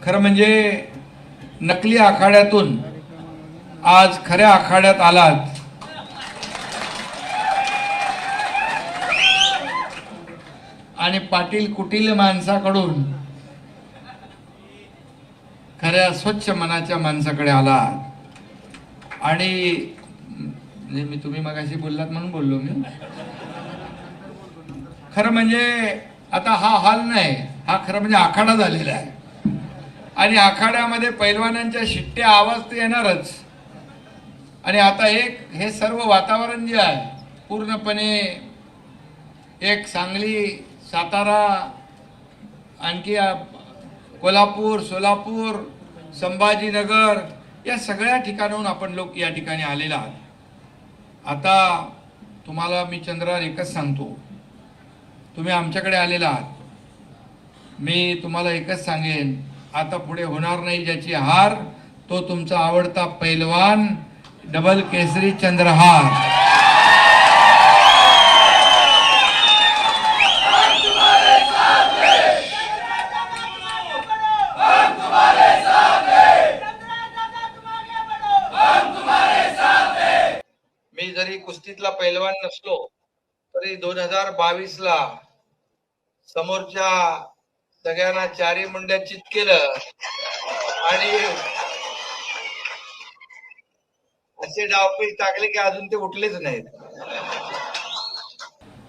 खरं म्हणजे नकली आखाड्यातून आज खऱ्या आखाड्यात आलात. आणि पाटील कुटील माणसाकडून खऱ्या स्वच्छ मनाच्या माणसाकडे आलात. आणि मी तुम्ही मगाशी बोललात म्हणून बोललो मी. खरं म्हणजे आता हा हाल नाही, हा खरं म्हणजे आखाडा झालेला आहे. आणि आखाड्यामध्ये पैलवानांच्या शिट्ट्या आवाज तर येणारच. आणि आता एक हे सर्व वातावरण जे आहे पूर्णपणे एक सांगली, सातारा, आणखी कोल्हापूर, सोलापूर, संभाजीनगर या सगळ्या ठिकाणाहून आपण लोक या ठिकाणी आलेला आहात. आता तुम्हाला मी चंद्रार एकच सांगतो, तुम्ही आमच्याकडे आलेला आहात. मी तुम्हाला एकच सांगेन, आता पुढे होणार नाही ज्याची हार, तो तुमचा आवडता पैलवान डबल केसरी चंद्रहार. मी जरी कुस्तीतला पैलवान नसलो तरी 2022ला समोरच्या सगळ्यांना चारी मुंड्या चित केलं आणि असे डावपेच टाकले की अजून ते उठलेच नाहीत.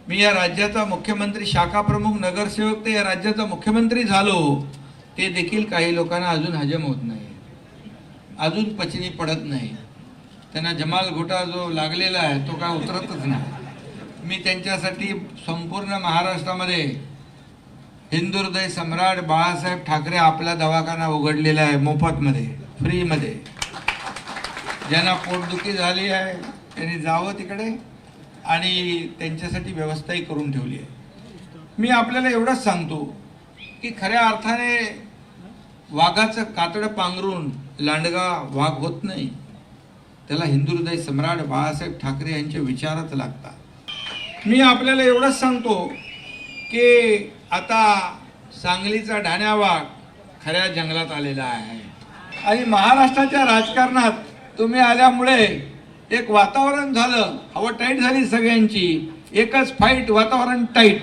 मी या राज्याचा मुख्यमंत्री, शाखा प्रमुख, नगरसेवक ते या राज्याचा मुख्यमंत्री झालो, ते देखील काही लोकांना अजून हजम होत नाही, अजून पचनी पडत नाही. त्यांना जमाल घोटा जो लागलेला आहे तो काय उतरतच नाही. मी त्यांच्यासाठी संपूर्ण महाराष्ट्रामध्ये हिंदू हृदय सम्राट बाळासाहेब ठाकरे आपला दवाखाना उघडलेला आहे, मोफतमध्ये, फ्रीमध्ये. ज्यांना पोटदुखी झाली आहे त्यांनी जावं तिकडे आणि त्यांच्यासाठी व्यवस्थाही करून ठेवली आहे. मी आपल्याला एवढंच सांगतो की खऱ्या अर्थाने वाघाचं कातडं पांघरून लांडगा वाघ होत नाही. त्याला हिंदू हृदय सम्राट बाळासाहेब ठाकरे यांचे विचारच लागतात. मी आपल्याला एवढंच सांगतो की आता सांगलीचा ढाण्या वाघ खऱ्या जंगलात आलेला आहे. आणि महाराष्ट्राच्या राजकारणात तुम्ही आल्यामुळे एक वातावरण झालं, हवा टाईट झाली सगळ्यांची. एकच फाईट, वातावरण टाईट.